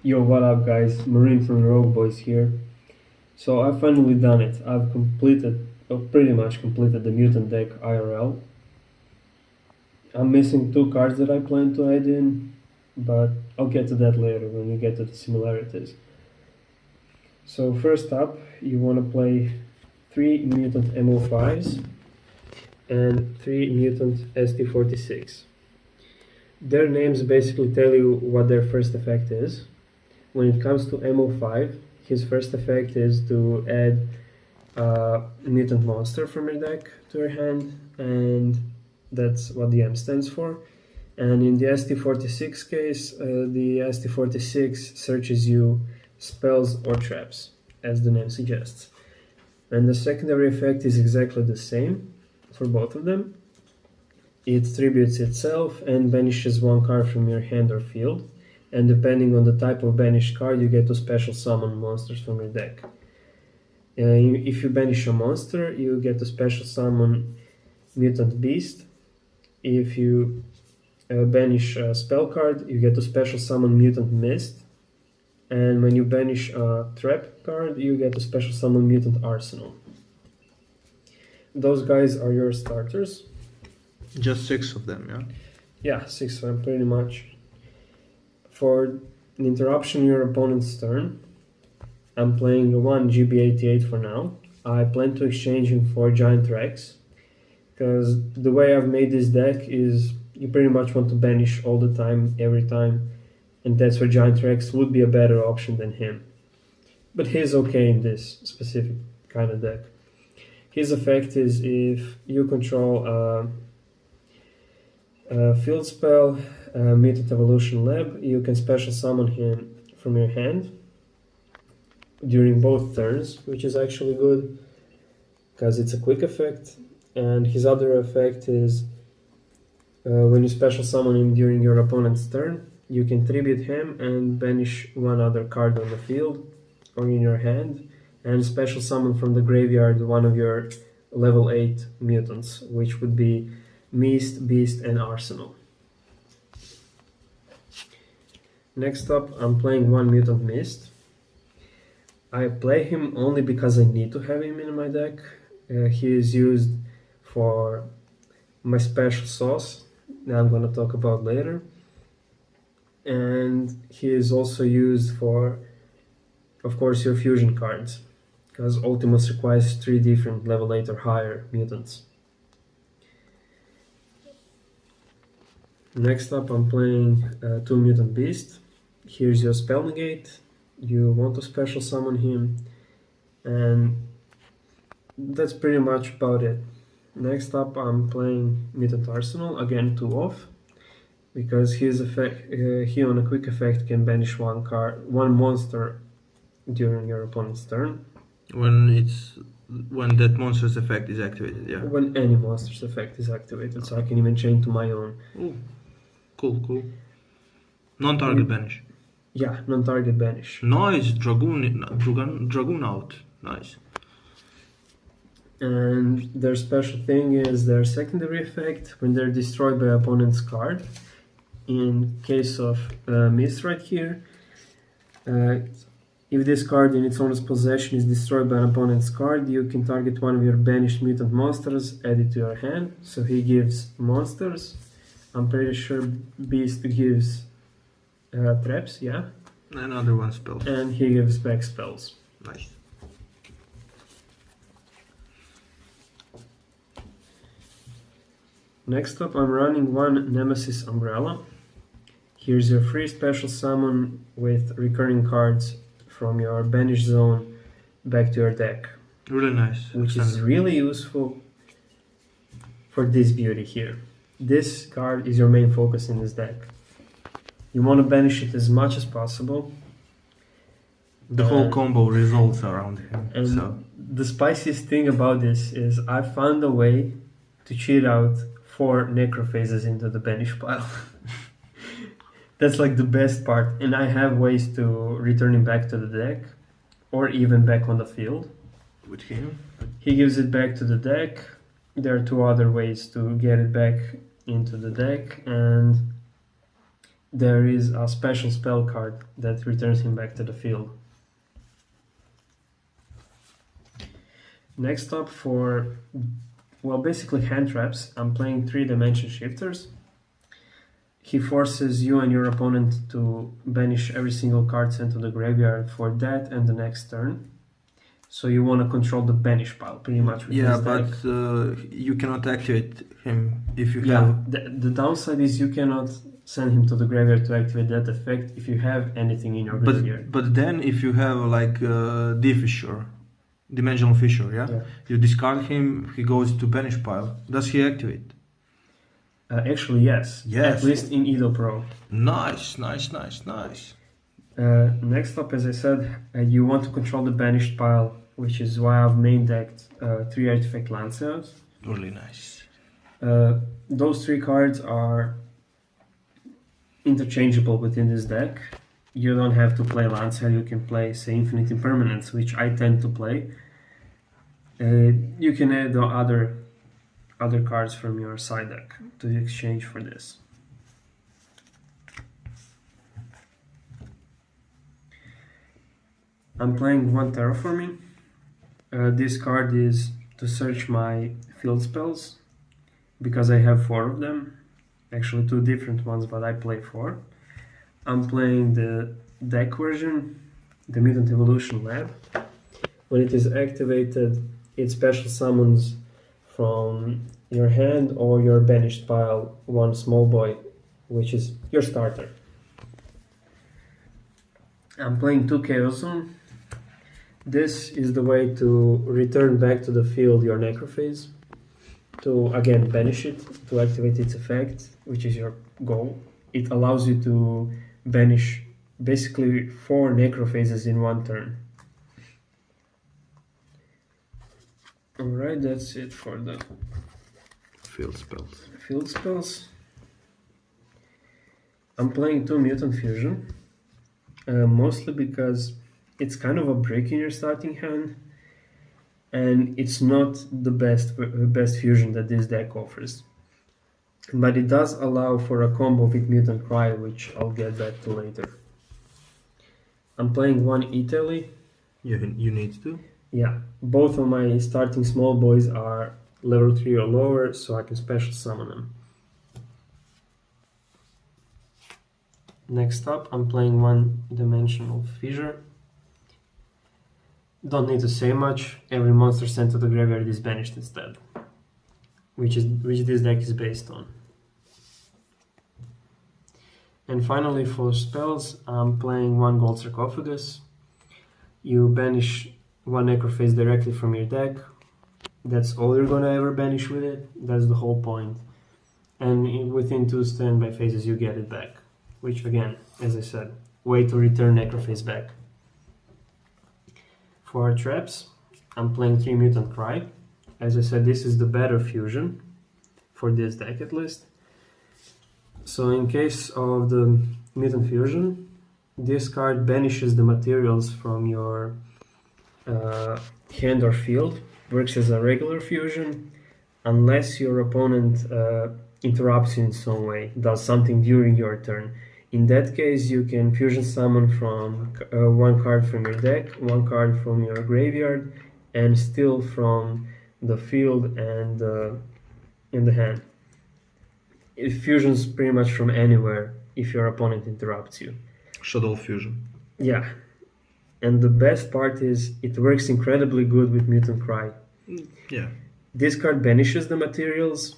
Yo, what up guys? Marin from Rogue Boys here. So I've finally done it. I've completed, pretty much completed the Mutant Deck IRL. I'm missing two cards that I plan to add in, but I'll get to that later when we get to the similarities. So first up, you want to play 3 Mutant MO5s and 3 Mutant ST46. Their names basically tell you what their first effect is. When it comes to MO5, his first effect is to add a mutant monster from your deck to your hand, and that's what the M stands for. And in the ST46 case, the ST46 searches you spells or traps, as the name suggests. And the secondary effect is exactly the same for both of them. It tributes itself and banishes one card from your hand or field. And depending on the type of banished card, you get to special summon monsters from your deck. If you banish a monster, you get to special summon Mutant Beast. If you banish a spell card, you get to special summon Mutant Mist. And when you banish a trap card, you get to special summon Mutant Arsenal. Those guys are your starters. Just 6 of them, yeah? Yeah, 6 of them, pretty much. For an interruption your opponent's turn, I'm playing one GB88 for now. I plan to exchange him for Giant Rex, because the way I've made this deck is you pretty much want to banish all the time, every time, and that's where Giant Rex would be a better option than him. But he's okay in this specific kind of deck. His effect is if you control a field spell, Mutant Evolution Lab, you can special summon him from your hand during both turns, which is actually good because it's a quick effect. And his other effect is when you special summon him during your opponent's turn, you can tribute him and banish one other card on the field or in your hand, and special summon from the graveyard one of your level 8 mutants, which would be Mist, Beast, and Arsenal. Next up, I'm playing one Mutant Mist. I play him only because I need to have him in my deck. He is used for my special sauce that I'm going to talk about later. And he is also used for, of course, your fusion cards, because Ultimus requires 3 different level 8 or higher mutants. Next up, I'm playing 2 Mutant Beast. Here's your spell negate. You want to special summon him, and that's pretty much about it. Next up, I'm playing Mutant Arsenal, again 2 off, because his effect, he on a quick effect can banish one monster during your opponent's turn. When that monster's effect is activated, yeah. When any monster's effect is activated, so I can even chain to my own. Ooh. Cool. Non-target banish. Yeah, non-target banish. Nice, Dragoon out. Nice. And their special thing is their secondary effect when they're destroyed by opponent's card. In case of Mist right here, if this card in its owner's possession is destroyed by an opponent's card, you can target one of your banished mutant monsters, add it to your hand. So he gives monsters. I'm pretty sure Beast gives traps, yeah? Another one spells. And he gives back spells. Nice. Next up, I'm running one Nemesis Umbrella. Here's your free special summon with recurring cards from your banish zone back to your deck. Really nice. Which is really useful for this beauty here. This card is your main focus in this deck. You want to banish it as much as possible. The whole combo revolves around him. And so the spiciest thing about this is I found a way to cheat out 4 Necrofaces into the banish pile. That's like the best part. And I have ways to return him back to the deck, or even back on the field. With him? He gives it back to the deck. There are 2 other ways to get it back into the deck, and there is a special spell card that returns him back to the field. Next up for, well, basically hand traps, I'm playing 3 Dimension Shifters. He forces you and your opponent to banish every single card sent to the graveyard for that and the next turn. So you want to control the banish pile pretty much with Yeah, this but deck. you cannot activate him if you Yeah, have. the downside is you cannot send him to the graveyard to activate that effect if you have anything in your graveyard. But then if you have like D-Fissure, Dimensional Fissure, yeah? You discard him, he goes to banish pile. Does he activate? Actually, yes. At least in Edo Pro. Nice. Next up, as I said, you want to control the banished pile, which is why I've main decked 3 artifact Lancers. Really nice. Those 3 cards are interchangeable within this deck. You don't have to play Lancer, you can play, say, Infinite Impermanence, which I tend to play. You can add other cards from your side deck to exchange for this. I'm playing 1 Terraforming. This card is to search my field spells, because I have 4 of them. Actually 2 different ones, but I play 4. I'm playing the deck version, the Mutant Evolution Lab. When it is activated, it special summons from your hand or your banished pile 1 small boy, which is your starter. I'm playing 2 Chaos Zone. This is the way to return back to the field your Necroface, to again banish it, to activate its effect, which is your goal. It allows you to banish basically 4 Necrophases in 1 turn. Alright, that's it for the Field spells. I'm playing 2 Mutant Fusion, mostly because it's kind of a break in your starting hand, and it's not the best fusion that this deck offers. But it does allow for a combo with Mutant Cry, which I'll get back to later. I'm playing 1 Italy. You need to? Yeah, both of my starting small boys are level 3 or lower, so I can special summon them. Next up, I'm playing 1 Dimensional Fissure. Don't need to say much, every monster sent to the graveyard is banished instead, which this deck is based on. And finally, for spells, I'm playing 1 Gold Sarcophagus. You banish 1 Necroface directly from your deck. That's all you're gonna ever banish with it. That's the whole point. And within 2 standby phases, you get it back. Which, again, as I said, way to return Necroface back. For traps, I'm playing 3 Mutant Cry. As I said, this is the better fusion, for this deck at least. So in case of the Mutant Fusion, this card banishes the materials from your hand or field, works as a regular fusion, unless your opponent interrupts you in some way, does something during your turn. In that case, you can fusion summon from 1 card from your deck, 1 card from your graveyard, and steal from the field and in the hand. It fusions pretty much from anywhere if your opponent interrupts you. Shadow Fusion. Yeah. And the best part is it works incredibly good with Mutant Cry. Yeah. This card banishes the materials.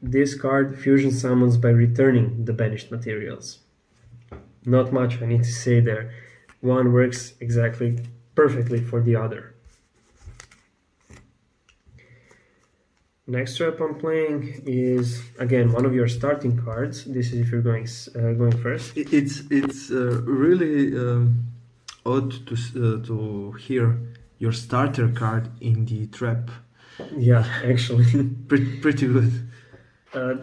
This card fusion summons by returning the banished materials. Not much I need to say there. One works exactly perfectly for the other. Next trap I'm playing is again one of your starting cards. This is if you're going first. It's really odd to hear your starter card in the trap. Yeah, actually. Pretty good.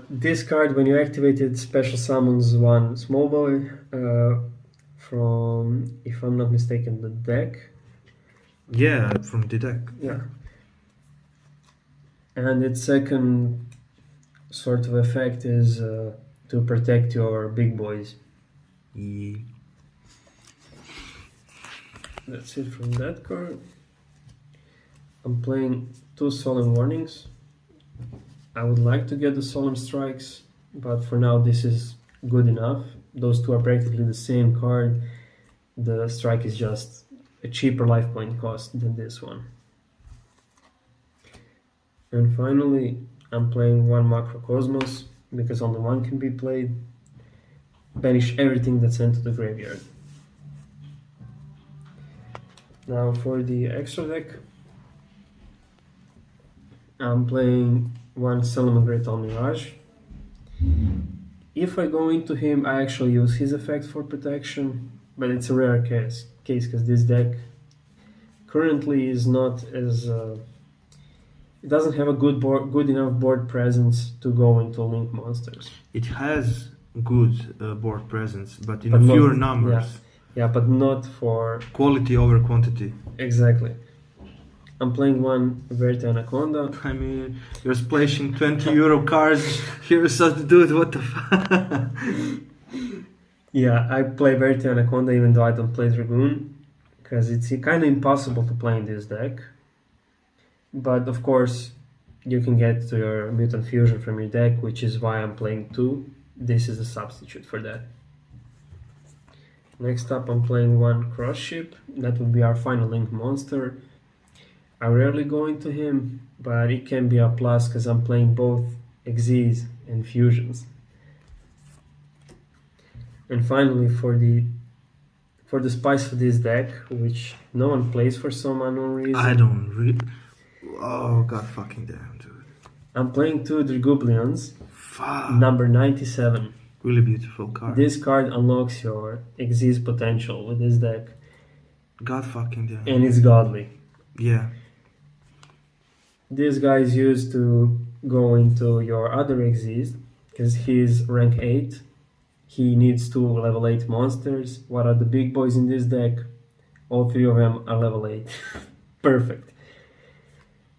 This card, when you activate it, special summons 1 small boy from, if I'm not mistaken, the deck. Yeah, from the deck. Yeah. And its second sort of effect is to protect your big boys. Yeah. That's it from that card. I'm playing 2 Solemn Warnings. I would like to get the Solemn Strikes, but for now this is good enough. Those two are practically the same card. The strike is just a cheaper life point cost than this one. And finally, I'm playing 1 Macrocosmos, because only one can be played. Banish everything that's sent to the graveyard. Now for the extra deck, I'm playing 1 Solomon Great All Mirage. If I go into him, I actually use his effect for protection, but it's a rare case because this deck currently is not as... it doesn't have a good enough board presence to go into link monsters. It has good board presence, but in fewer numbers. Yeah, but not for... Quality over quantity. Exactly. I'm playing 1 Verte Anaconda. I mean, you're splashing 20 euro cards. Here's such dude, what the fuck? Yeah, I play Verte Anaconda even though I don't play Dragoon, because it's kind of impossible to play in this deck. But of course, you can get to your Mutant Fusion from your deck, which is why I'm playing 2. This is a substitute for that. Next up, I'm playing 1 Cross Ship. That would be our final link monster. I rarely go into him, but it can be a plus because I'm playing both Xyz and Fusions. And finally, for the spice of this deck, which no one plays for some unknown reason. I don't really... Oh, god fucking damn, dude. I'm playing 2 Dragublians, Fuck. number 97. Really beautiful card. This card unlocks your Xyz potential with this deck. God fucking damn. And it's godly. Yeah. This guy is used to go into your other Xyz, because he's rank 8. He needs 2 level 8 monsters. What are the big boys in this deck? All 3 of them are level 8. Perfect.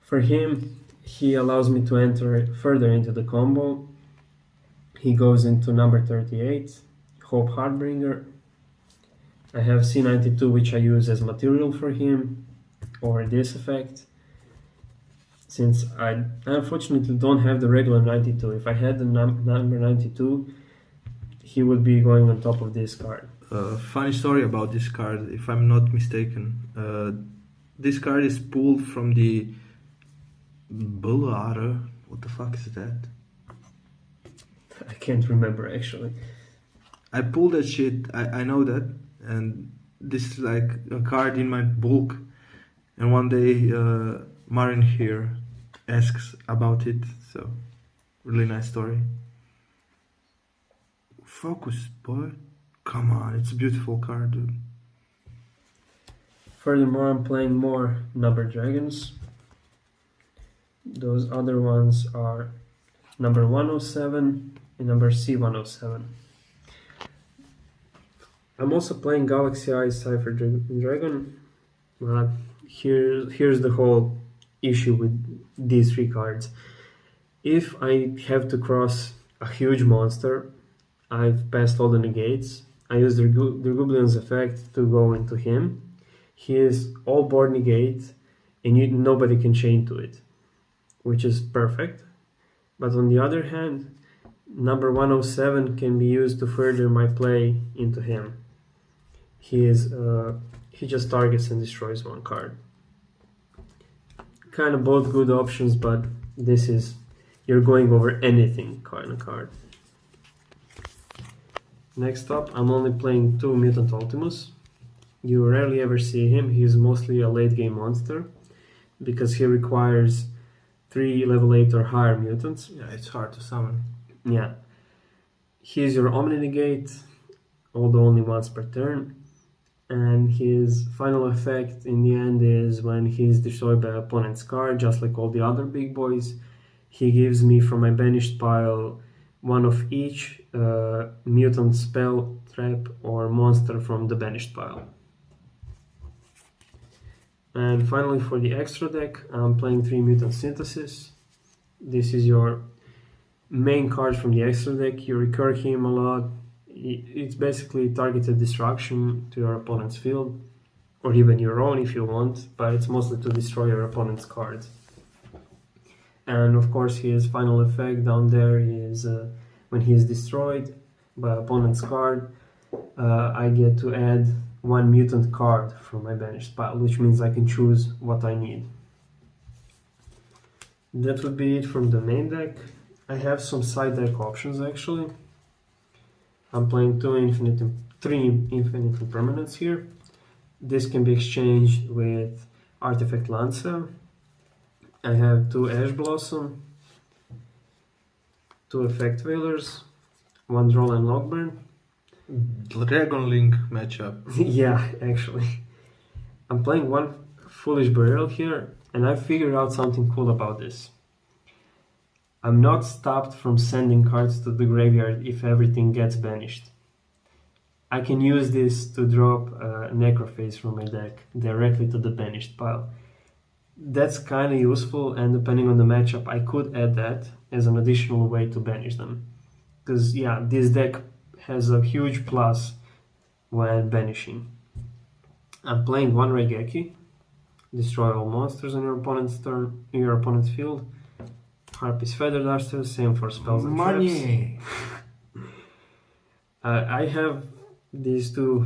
For him, he allows me to enter further into the combo. He goes into number 38, Hope Heartbringer. I have C92, which I use as material for him, or this effect. Since I unfortunately don't have the regular 92. If I had the number 92, he would be going on top of this card. Funny story about this card, if I'm not mistaken. This card is pulled from the Bullada. What the fuck is that? I can't remember actually. I pulled that shit, I know that, and this is like a card in my bulk. And one day Marin here asks about it, so really nice story. Focus, boy. Come on, it's a beautiful card, dude. Furthermore, I'm playing more number dragons. Those other ones are number 107 and number C107. I'm also playing Galaxy Eyes Cypher Dragon. Here's the whole issue with these 3 cards. If I have to cross a huge monster, I've passed all the negates. I use the Dragublion's effect to go into him. He is all board negate, and nobody can chain to it, which is perfect. But on the other hand, number 107 can be used to further my play into him. He just targets and destroys 1 card. Kind of both good options, but this is you're going over anything kind of card. Next up, I'm only playing 2 Mutant Ultimus. You rarely ever see him. He's mostly a late game monster because he requires 3 level 8 or higher mutants. Yeah, it's hard to summon. Yeah. He's your Omni Negate, although only once per turn. And his final effect in the end is when he's destroyed by opponent's card, just like all the other big boys, he gives me from my banished pile 1 of each mutant spell, trap, or monster from the banished pile. And finally, for the extra deck, I'm playing 3 Mutant Synthesis. This is your main card from the extra deck. You recur him a lot. It's basically targeted destruction to your opponent's field, or even your own if you want, but it's mostly to destroy your opponent's cards. And of course his final effect down there is when he is destroyed by opponent's card, I get to add one mutant card from my banished pile, which means I can choose what I need. That would be it from the main deck. I have some side deck options actually. I'm playing three infinite impermanents here. This can be exchanged with Artifact Lancer. I have 2 Ash Blossom, 2 Effect Whalers, 1 Droll and Lockburn. Dragon Link matchup. Yeah, actually. I'm playing 1 Foolish Burial here, and I figured out something cool about this. I'm not stopped from sending cards to the graveyard if everything gets banished. I can use this to drop Necroface from my deck directly to the banished pile. That's kind of useful, and depending on the matchup I could add that as an additional way to banish them. Because yeah, this deck has a huge plus when banishing. I'm playing 1 Raigeki, destroy all monsters on your opponent's turn, in your opponent's field. Harpy's Feather Duster, same for spells and Money! traps. I have these 2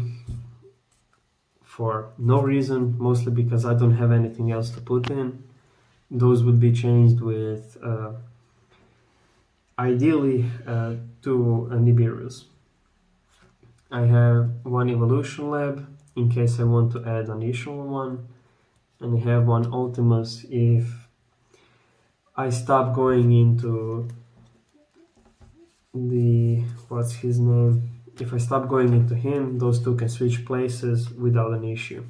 for no reason, mostly because I don't have anything else to put in. Those would be changed with ideally 2 Nibiru's. I have 1 Evolution Lab in case I want to add an additional one, and I have 1 Ultimus if I stop going into the, what's his name? If I stop going into him, those 2 can switch places without an issue.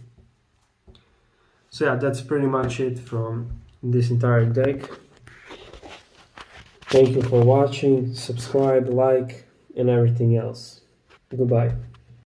So yeah, that's pretty much it from this entire deck. Thank you for watching, subscribe, like, and everything else. Goodbye.